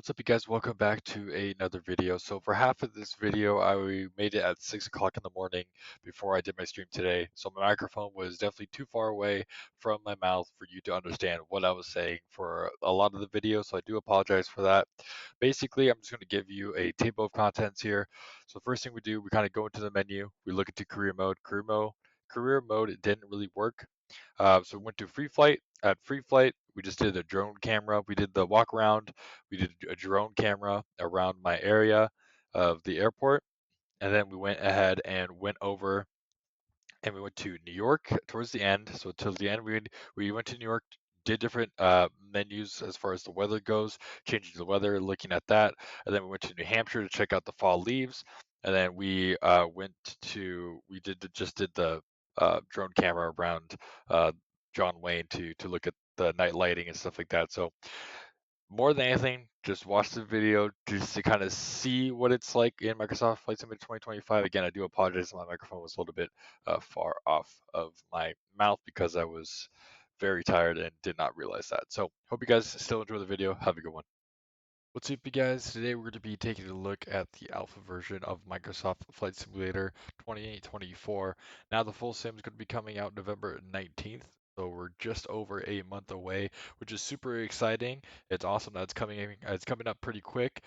What's up, you guys? Welcome back to another video. So for half of this video, I made it at 6 o'clock in the morning before I did my stream today. So my microphone was definitely too far away from my mouth for you to understand what I was saying for a lot of the video. So I do apologize for that. Basically, I'm just going to give you a table of contents here. So the first thing we do, we kind of go into the menu. We look into career mode. Career mode, it didn't really work. So we went to free flight. At free flight, we just did a drone camera. We did the walk around. We did a drone camera around my area of the airport. And then we went ahead and went over and we went to New York towards the end. So till the end, we went to New York, did different menus as far as the weather goes, changing the weather, looking at that, and then we went to New Hampshire to check out the fall leaves, and then just did the drone camera around uh, John Wayne to look at the night lighting and stuff like that. So more than anything, just watch the video just to kind of see what it's like in Microsoft Flight Simulator 2025. Again, I do apologize. My microphone was a little bit far off of my mouth because I was very tired and did not realize that. So hope you guys still enjoy the video. Have a good one. What's up, you guys? Today we're going to be taking a look at the alpha version of Microsoft Flight Simulator 2024. Now the full sim is going to be coming out November 19th. So we're just over a month away, which is super exciting. It's awesome that it's coming up pretty quick.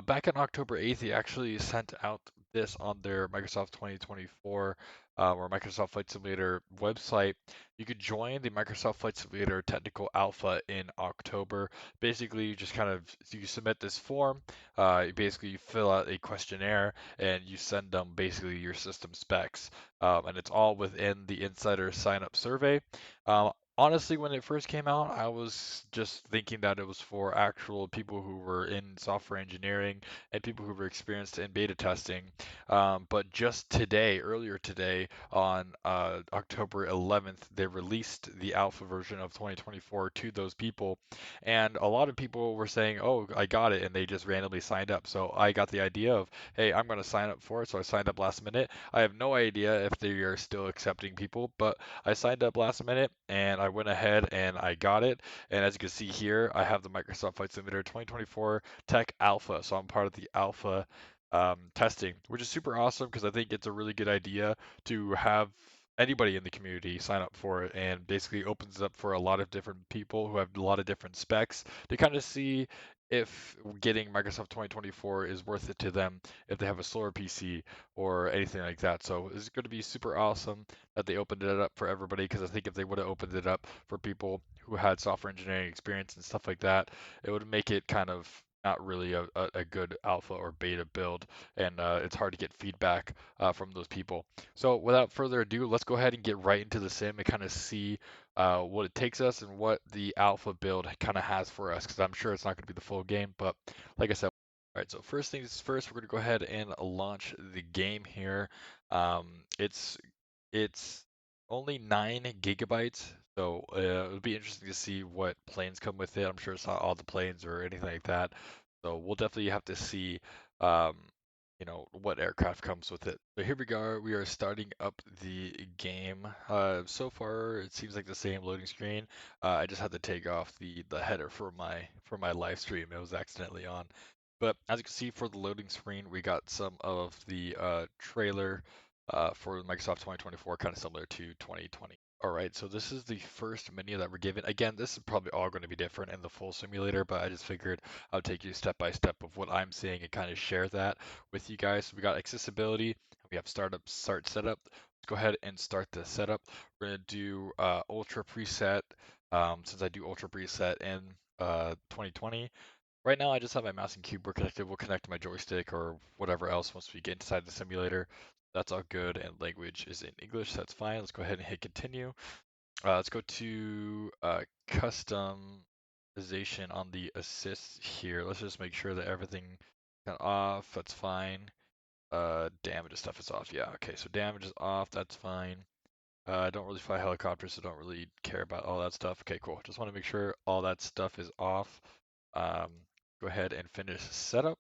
Back on October 8th, they actually sent out this on their Microsoft 2024 or Microsoft Flight Simulator website. You could join the Microsoft Flight Simulator Technical Alpha in October. Basically, you submit this form. You fill out a questionnaire and you send them basically your system specs, and it's all within the insider sign up survey. Honestly, when it first came out, I was just thinking that it was for actual people who were in software engineering and people who were experienced in beta testing. But just today, earlier today, on October 11th, they released the alpha version of 2024 to those people, and a lot of people were saying, "Oh, I got it," and they just randomly signed up. So I got the idea of, "Hey, I'm going to sign up for it." So I signed up last minute. I have no idea if they are still accepting people, but I signed up last minute and I went ahead and I got it. And as you can see here, I have the Microsoft Flight Simulator 2024 Tech Alpha. So I'm part of the alpha testing, which is super awesome because I think it's a really good idea to have anybody in the community sign up for it, and basically opens it up for a lot of different people who have a lot of different specs to kind of see if getting Microsoft 2024 is worth it to them if they have a slower PC or anything like that. So it's going to be super awesome that they opened it up for everybody, because I think if they would have opened it up for people who had software engineering experience and stuff like that, it would make it kind of not really a good alpha or beta build, and it's hard to get feedback from those people. So without further ado, let's go ahead and get right into the sim and kind of see what it takes us and what the alpha build kind of has for us, because I'm sure it's not going to be the full game, but like I said, all right, so first things first, we're going to go ahead and launch the game here. Um, it's it's only 9 GB, so it'll be interesting to see what planes come with it. I'm sure it's not all the planes or anything like that. So we'll definitely have to see, um, what aircraft comes with it. So here we go. We are starting up the game. So far, it seems like the same loading screen. I just had to take off the header for my live stream. It was accidentally on. But as you can see, for the loading screen, we got some of the trailer for Microsoft 2024, kind of similar to 2020. All right, so this is the first menu that we're given. Again, this is probably all going to be different in the full simulator, but I just figured I'll take you step by step of what I'm seeing and kind of share that with you guys. So we got accessibility, we have start setup. Let's go ahead and start the setup. We're going to do ultra preset, since I do ultra preset in 2020. Right now, I just have my mouse and keyboard connected. We'll connect my joystick or whatever else once we get inside the simulator. That's all good, and language is in English. That's fine. Let's go ahead and hit continue. Let's go to customization on the assist here. Let's just make sure that everything is off. That's fine. Damage stuff is off. Yeah, okay. So damage is off. That's fine. I don't really fly helicopters, so don't really care about all that stuff. Okay, cool. Just want to make sure all that stuff is off. Um, Go ahead and finish setup.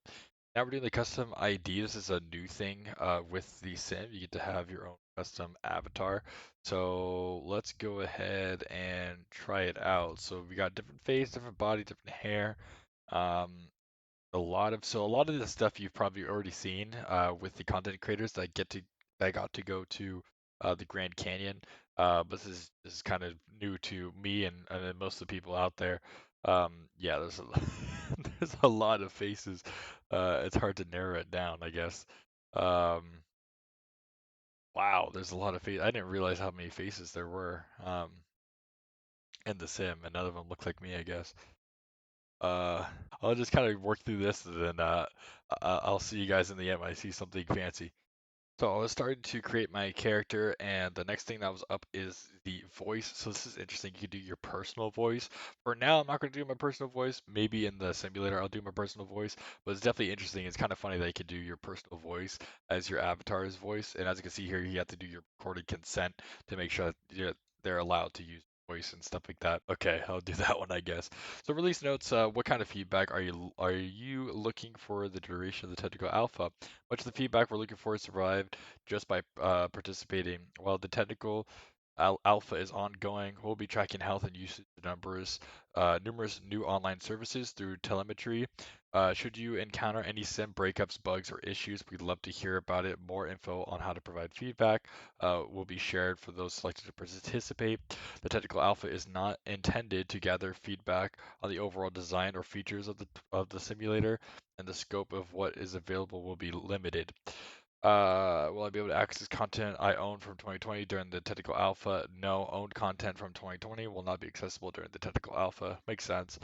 Now we're doing the custom ID. This is a new thing with the sim. You get to have your own custom avatar. So let's go ahead and try it out. So we got different face, different body, different hair. Um, a lot of the stuff you've probably already seen with the content creators that got to go to the Grand Canyon. But this is kind of new to me and then most of the people out there. Yeah, there's a lot of faces. It's hard to narrow it down, I guess. Um, wow, there's a lot of faces. I didn't realize how many faces there were in the sim, and none of them look like me, I guess. Uh, I'll just kind of work through this, and then I'll see you guys in the end when I see something fancy. So I was starting to create my character, and the next thing that was up is the voice. So this is interesting. You can do your personal voice. For now, I'm not going to do my personal voice. Maybe in the simulator, I'll do my personal voice. But it's definitely interesting. It's kind of funny that you can do your personal voice as your avatar's voice. And as you can see here, you have to do your recorded consent to make sure that they're allowed to use voice and stuff like that. Okay, I'll do that one, I guess. So release notes. What kind of feedback are you looking for the duration of the technical alpha? Much of the feedback we're looking for is derived just by participating. While the technical alpha is ongoing, we'll be tracking health and usage numbers, numerous new online services through telemetry. Should you encounter any sim breakups, bugs, or issues, we'd love to hear about it. More info on how to provide feedback will be shared for those selected to participate. The technical alpha is not intended to gather feedback on the overall design or features of the simulator, and the scope of what is available will be limited. Will I be able to access content I own from 2020 during the technical alpha? No, owned content from 2020 will not be accessible during the technical alpha. Makes sense.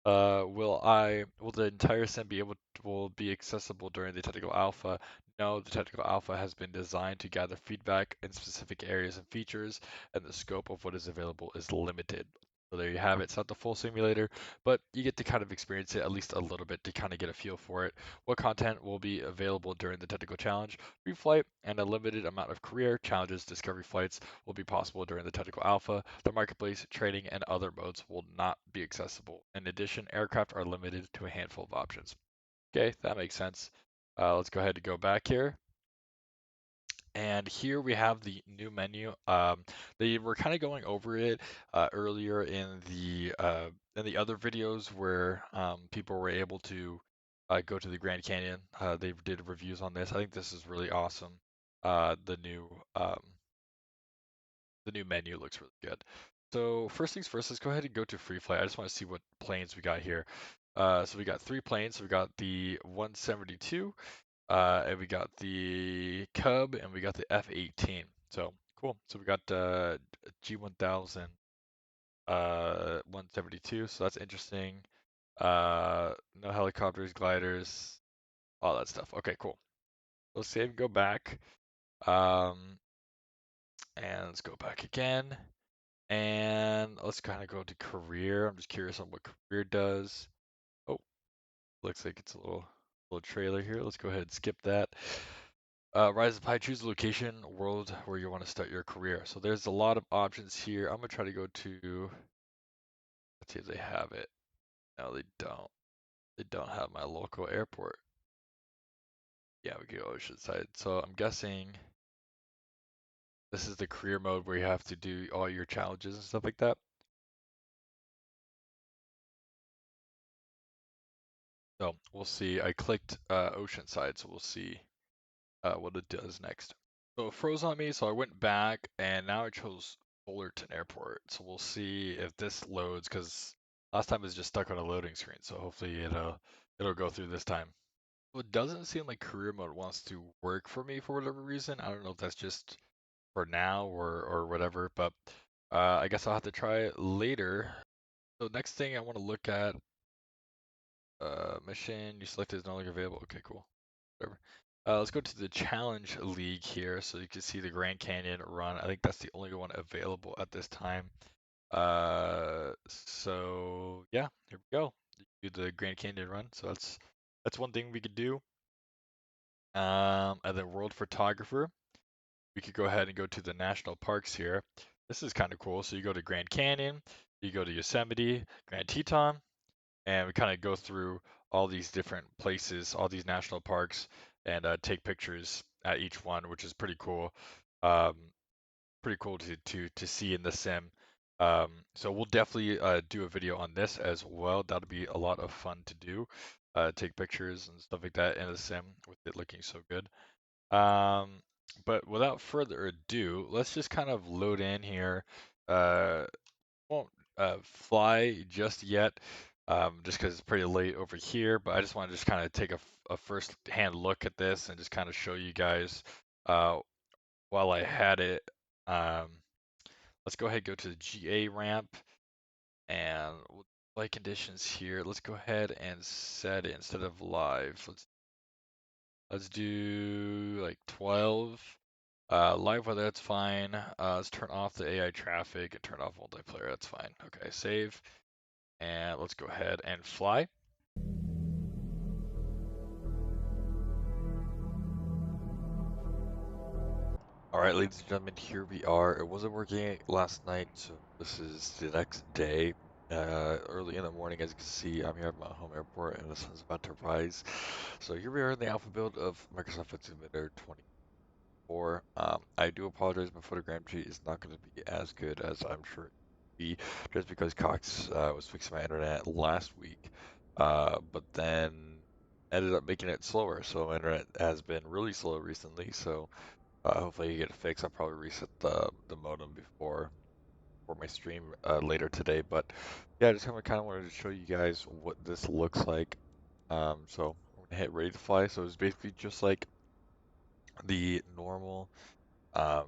Will the entire sim will be accessible during the technical alpha? No, the technical alpha has been designed to gather feedback in specific areas and features, and the scope of what is available is limited. So there you have it. It's not the full simulator, but you get to kind of experience it at least a little bit to kind of get a feel for it. What content will be available during the technical challenge? Free flight and a limited amount of career challenges, discovery flights will be possible during the technical alpha. The marketplace, trading, and other modes will not be accessible. In addition, aircraft are limited to a handful of options. Okay, that makes sense. Let's go ahead and go back here. And here we have the new menu. They were kind of going over it earlier in the other videos where people were able to go to the Grand Canyon. They did reviews on this. I think this is really awesome. Uh, the new um, the new menu looks really good. So first things first, let's go ahead and go to free flight. I just want to see what planes we got here. So we got three planes. So we got the 172, and we got the Cub, and we got the F-18. So cool. So we got G1000, 172. So that's interesting. No helicopters, gliders, all that stuff. Okay, cool. Let's save and go back. Um, and let's go back again. And let's kind of go to career. I'm just curious on what career does. Oh, looks like it's a little trailer here. Let's go ahead and skip that. Rise of High, choose a location, world where you want to start your career. So there's a lot of options here. I'm gonna try to go to, let's see if they have it. No, they don't. They don't have my local airport. Yeah, we go Oceanside. So I'm guessing this is the career mode where you have to do all your challenges and stuff like that. So we'll see. I clicked Oceanside, so we'll see what it does next. So it froze on me, so I went back, and now I chose Fullerton Airport. So we'll see if this loads, because last time it was just stuck on a loading screen. So hopefully it'll go through this time. Well, it doesn't seem like career mode wants to work for me for whatever reason. I don't know if that's just for now or whatever, but I guess I'll have to try it later. So next thing I want to look at, mission you selected is no longer available. Okay, cool. Whatever. Let's go to the Challenge League here so you can see the Grand Canyon run. I think that's the only one available at this time. So yeah, here we go. Do the Grand Canyon run. So that's one thing we could do. And then World Photographer. We could go ahead and go to the national parks here. This is kind of cool. So you go to Grand Canyon, you go to Yosemite, Grand Teton, and we kind of go through all these different places, all these national parks, and take pictures at each one, which is pretty cool. Um, Pretty cool to see in the sim. So we'll definitely do a video on this as well. That'll be a lot of fun to do. take pictures and stuff like that in a sim with it looking so good. Um, but without further ado, let's just kind of load in here. Uh, won't fly just yet, just because it's pretty late over here. But I just want to just kind of take a first-hand look at this and just kind of show you guys uh, while I had it. Um, let's go ahead and go to the GA ramp and flight conditions here. Let's go ahead and set it instead of live. Let's do like 12. Live weather, that's fine. Let's turn off the AI traffic and turn off multiplayer. That's fine. Okay, save. And let's go ahead and fly. All right, ladies and gentlemen, here we are. It wasn't working last night, so this is the next day. Early in the morning, as you can see, I'm here at my home airport, and the sun's about to rise. So here we are in the alpha build of Microsoft Flight Simulator 24. I do apologize, my photogrammetry is not going to be as good as I'm sure it would be, just because Cox was fixing my internet last week, but then ended up making it slower. So my internet has been really slow recently, so hopefully you get it fixed. I'll probably reset the modem before for my stream later today. But yeah, I just kind of wanted to show you guys what this looks like. So I'm gonna hit ready to fly. So it's basically just like the normal um,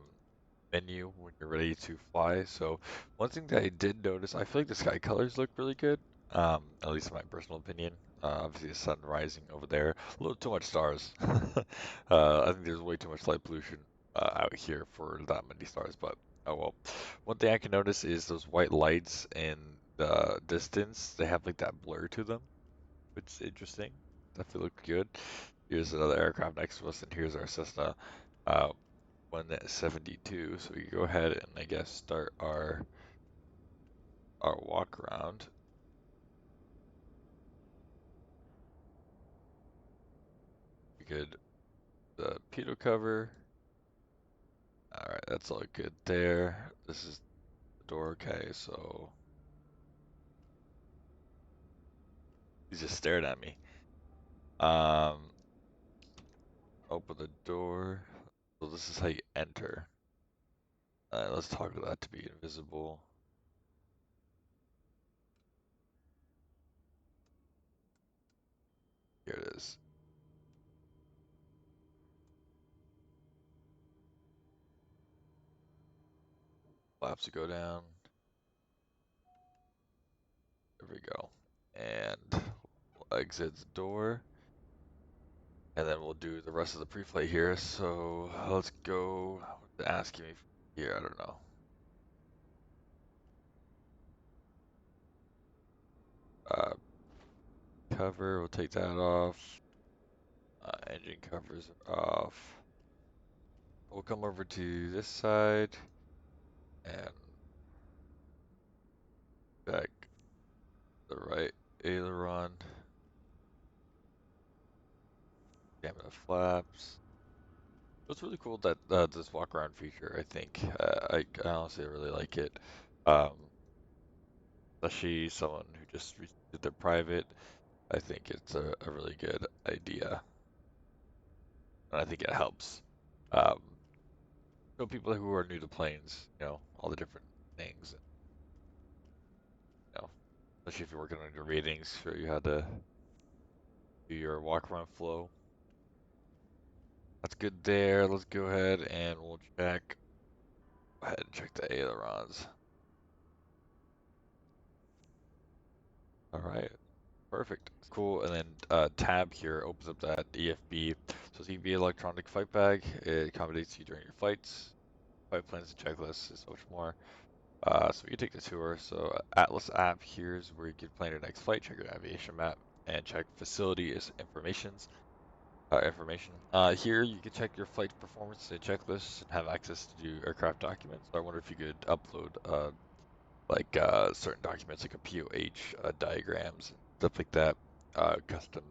menu when you're ready to fly. So one thing that I did notice, I feel like the sky colors look really good. At least in my personal opinion. Obviously the sun rising over there, a little too much stars. I think there's way too much light pollution out here for that many stars, but oh well. One thing I can notice is those white lights in the distance. They have like that blur to them, which is interesting. Definitely look good. Here's another aircraft next to us, and here's our Cessna. Uh, 172. So we can go ahead and I guess start our walk around. We could the pitot cover. All right, that's all good there. This is the door. Okay, so he's just stared at me. Um, open the door. So this is how you enter. Let's toggle that to be invisible. Here it is. Flaps to go down. There we go. And we'll exit the door. And then we'll do the rest of the pre-flight here. So let's go. What's it asking me here? I don't know. Uh, Cover, we'll take that off. Engine covers are off. We'll come over to this side and check the right aileron. Damn the flaps. It's really cool that this walk around feature. I think I honestly really like it. Um, Especially someone who just did their private. I think it's a really good idea, and I think it helps. Um, so people who are new to planes, all the different things, you know, especially if you're working on your ratings, show you how to do your walk around flow. That's good there. Let's go ahead and we'll check. Go ahead and check the ailerons. All right, perfect. Cool. And then tab here opens up that EFB. So it's EFB electronic flight bag. It accommodates you during your flights, flight plans and checklists, and so much more. So we can take the tour. So Atlas app, here's where you can plan your next flight, check your aviation map, and check facility information. Here you can check your flight performance and checklists and have access to do aircraft documents. So I wonder if you could upload like certain documents like a POH, diagrams, and stuff like that, custom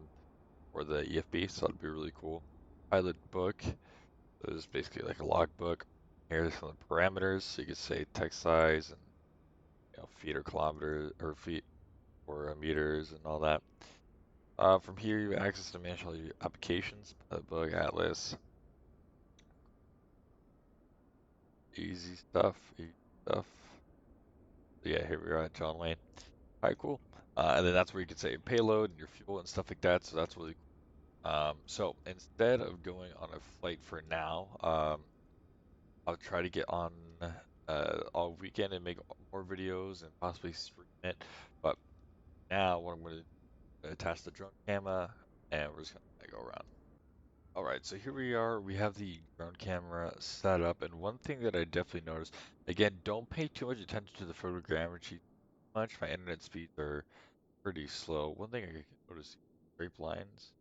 for the EFB. So that'd be really cool. Pilot book. So it's basically like a logbook. Here's some of the parameters. So you can say text size and feet or kilometers or feet or meters and all that. From here, you have access to manage all your applications, book, atlas, easy stuff, easy stuff. So yeah, here we are at John Wayne. All right, cool. And then that's where you can set your payload and your fuel and stuff like that. So that's really cool. So instead of going on a flight for now, I'll try to get on all weekend and make more videos and possibly stream it. But now, what I'm going to attach the drone camera, and we're just going to go around. All right, so here we are. We have the drone camera set up, and one thing that I definitely noticed, again, don't pay too much attention to the photogrammetry much. My internet speeds are pretty slow. One thing I can notice, scrape lines.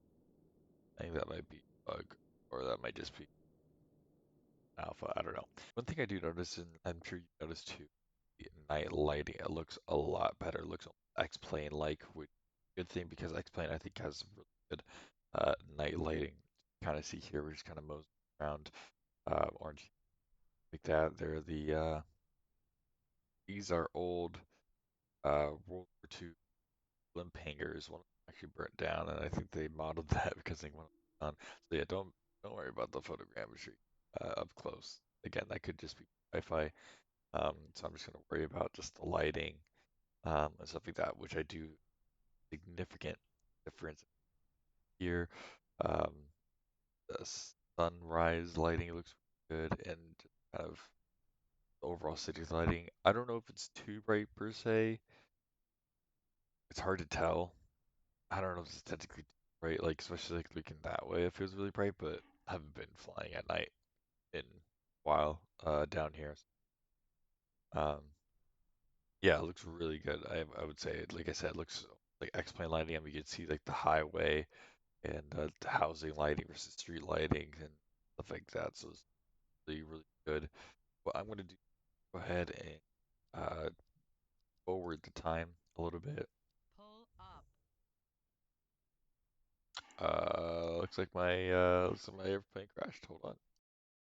I think that might be a bug, or that might just be alpha. I don't know. One thing I do notice, and I'm sure you noticed too, the night lighting. It looks a lot better. It looks X-Plane like, which good thing because X-Plane I think has really good night lighting. Kind of see here, we're just kind of moseying around orange like that. They're these are old World War II blimp hangars. One of them actually burnt down, and I think they modeled that because they went on. So yeah, don't worry about the photogrammetry up close. Again, that could just be Wi-Fi. So I'm just gonna worry about just the lighting and stuff like that, which I do significant difference here. Um, the sunrise lighting looks good, and kind of the overall city lighting. I don't know if it's too bright per se. It's hard to tell. I don't know if it's technically too bright, like especially like looking that way. It feels really bright, but I haven't been flying at night in a while down here. Um, yeah, it looks really good. I would say, like I said, it looks like X-plane lighting. I mean, you can see like the highway and the housing lighting versus street lighting and stuff like that. So it's really, really good. What I'm going to do, go ahead and forward the time a little bit. Pull up. Looks like my airplane crashed. Hold on.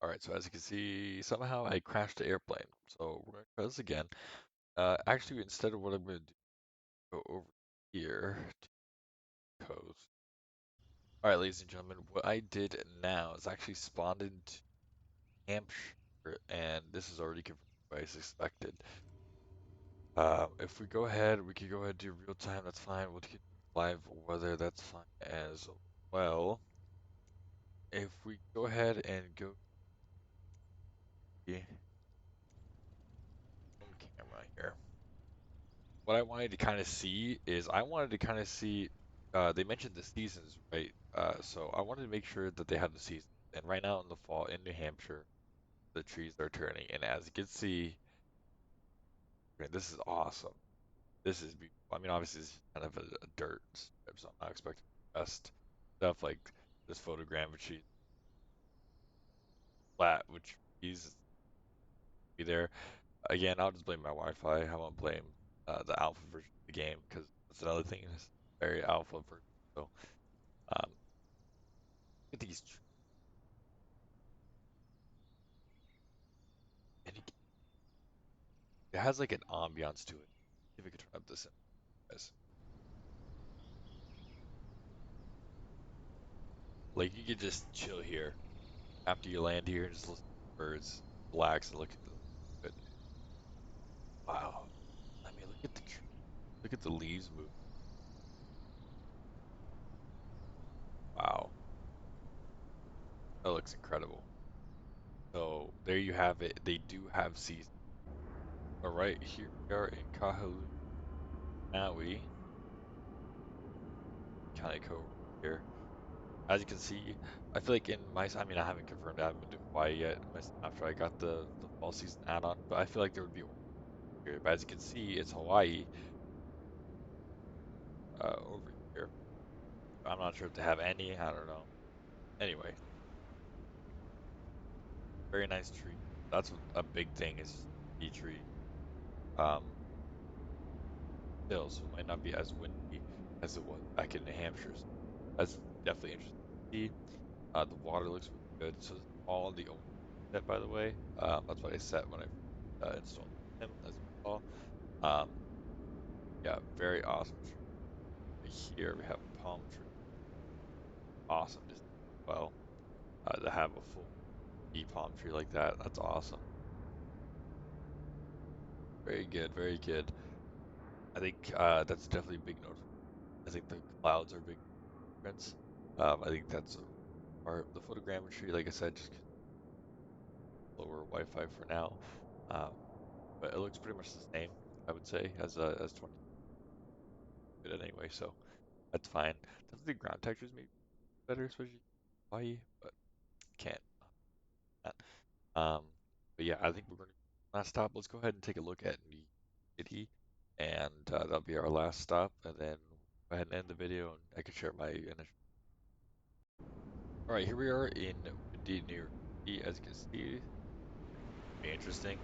All right, so as you can see, somehow I crashed the airplane. So we're gonna try this again. Actually, instead of what I'm gonna do, go over here to coast. All right, ladies and gentlemen, what I did now is actually spawned into Hampshire, and this is already confirmed as expected. If we go ahead, we can go ahead and do real time. That's fine. We'll do live weather. That's fine as well. If we go ahead and go to the phone camera here, what I wanted to kind of see is I wanted to kind of see. They mentioned the seasons, right? So I wanted to make sure that they have the seasons. And right now in the fall in New Hampshire, the trees are turning, and as you can see, man, this is awesome. This is beautiful. I mean, obviously, it's kind of a dirt strip, so I'm not expecting the best stuff like this photogrammetry flat, which is be there. Again, I'll just blame my Wi-Fi. I won't blame the alpha version of the game because that's another thing. It's very alpha version. So, look at these, and it has like an ambiance to it. See if we can turn up this, guys. Like you could just chill here after you land here and just listen to the birds, relax, and look at the. But wow, I mean, look at the tree. Look at the leaves move. Wow, that looks incredible. So there you have it. They do have seasons. All right, here we are in Kahului, Maui, County Cove here. As you can see, I feel like in my, I mean, I haven't confirmed, I haven't been to Hawaii yet after I got the fall season add-on, but I feel like there would be here. But as you can see, it's Hawaii over here. I'm not sure if they have any. I don't know. Anyway, very nice tree. That's a big thing is the tree. Um, Still, so it might not be as windy as it was back in New Hampshire. So that's definitely interesting to see. The water looks really good. So this is all the own set, by the way. That's what I set when I installed him, as you saw. Um, yeah, very awesome tree. Right here we have a palm tree. awesome to see as well. To have a full bee palm tree like that, that's awesome. Very good, very good. I think that's definitely a big note. I think the clouds are a big difference. I think that's part the photogrammetry, like I said, just lower Wi-Fi for now. Um, but it looks pretty much the same, I would say, as 20 did anyway, so that's fine. Definitely ground textures maybe better, especially Hawaii, but can't. Um, but yeah, I think we're going to last stop. Let's go ahead and take a look at New York City, and that'll be our last stop, and then go ahead and end the video, and I can share my initial. All right, here we are in windy New York City. As you can see, be interesting.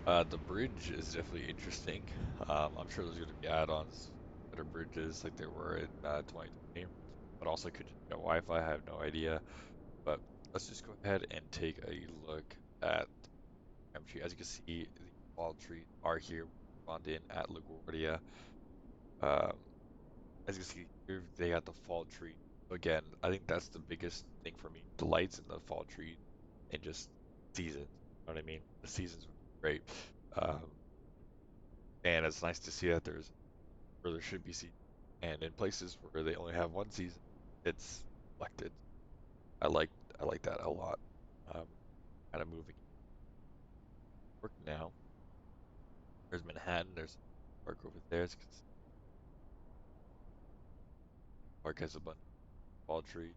The bridge is definitely interesting. I'm sure there's going to be add-ons, better bridges like there were in 2020, but also could just be Wi-Fi. I have no idea. But let's just go ahead and take a look at Hampshire. As you can see, the fall trees are here. Spawned in at LaGuardia. Um, as you can see here, they got the fall tree. Again, I think that's the biggest thing for me. The lights in the fall trees and just seasons. You know what I mean? The seasons were great. Um, and it's nice to see that there's where there should be seasons. And in places where they only have one season, it's reflected. I like I like that a lot. Um, kind of moving work now. There's Manhattan. There's park over there. It's park has a bunch of fall trees.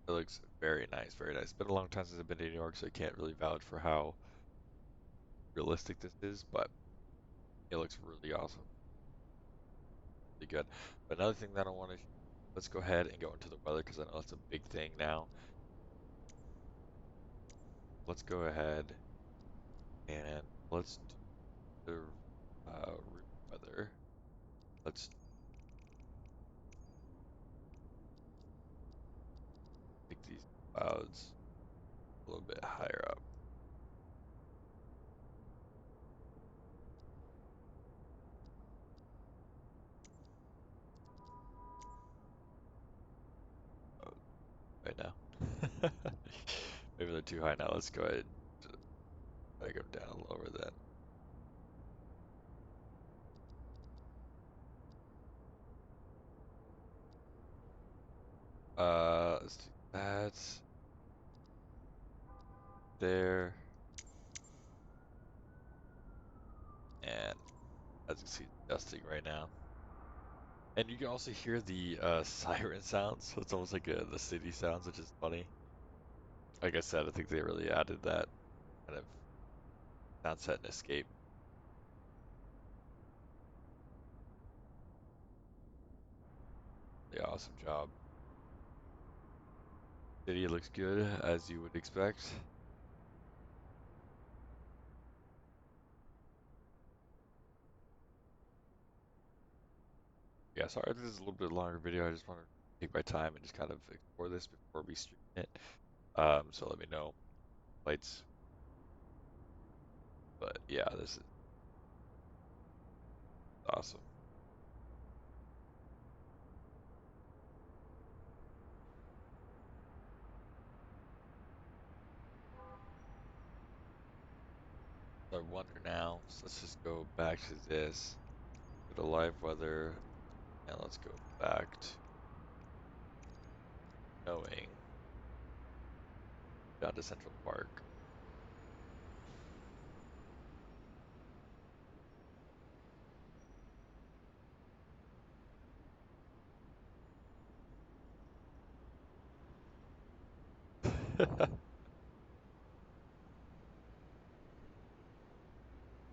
It looks very nice, very nice. It's been a long time since I've been to New York, so I can't really vouch for how realistic this is, but it looks really awesome, really good. But another thing that I want to, let's go ahead and go into the weather because I know it's a big thing now. Let's go ahead and let's do the room weather. Let's make these clouds a little bit higher up. Right now. Maybe they're too high now. Let's go ahead and drag them down lower then. Let's do that. There. And as you can see, it's dusting right now. And you can also hear the siren sounds. So it's almost like the city sounds, which is funny. Like I said, I think they really added that kind of soundset and escape. The awesome job. City looks good, as you would expect. Yeah, sorry, this is a little bit longer video. I just want to take my time and just kind of explore this before we stream it. So let me know lights. But yeah, this is awesome. So I wonder now, so let's just go back to this, go to live weather, and let's go back to knowing down to Central Park.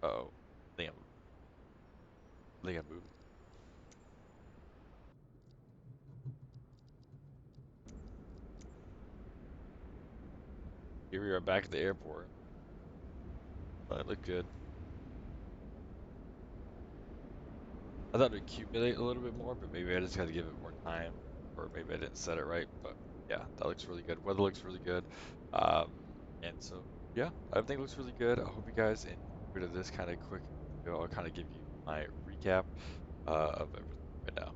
Oh, I think I'm moving. Here we are back at the airport. That looked good. I thought it'd accumulate a little bit more, but maybe I just got to give it more time, or maybe I didn't set it right. But yeah, that looks really good. Weather looks really good. Um, and so yeah, everything looks really good. I hope you guys enjoyed this kind of quick video. I'll kind of give you my recap of everything right now.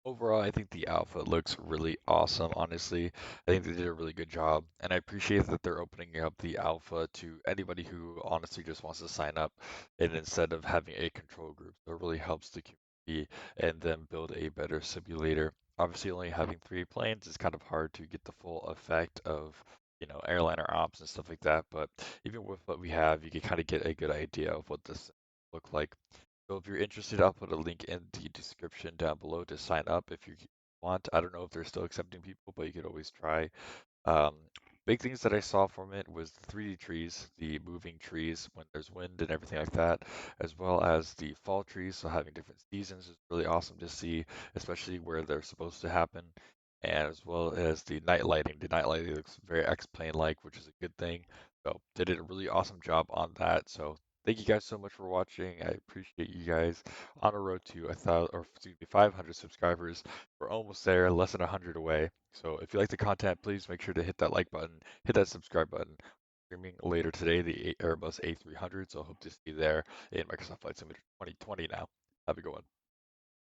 Overall, I think the alpha looks really awesome, honestly. I think they did a really good job, and I appreciate that they're opening up the alpha to anybody who honestly just wants to sign up, and instead of having a control group. So it really helps the community and then build a better simulator. Obviously, only having 3 planes is kind of hard to get the full effect of, airliner ops and stuff like that, but even with what we have, you can kind of get a good idea of what this look like. So if you're interested, I'll put a link in the description down below to sign up if you want. I don't know if they're still accepting people, but you could always try. Um, Big things that I saw from it was the 3D trees, the moving trees when there's wind and everything like that, as well as the fall trees. So having different seasons is really awesome to see, especially where they're supposed to happen. And as well as the night lighting. The night lighting looks very X-Plane-like, which is a good thing. So they did a really awesome job on that. So thank you guys so much for watching. I appreciate you guys on a road to 1,000, or excuse me, 500 subscribers. We're almost there, less than 100 away. So if you like the content, please make sure to hit that like button, hit that subscribe button. Streaming later today, the Airbus A300. So I hope to see you there in Microsoft Flight Simulator 2020 now. Have a good one.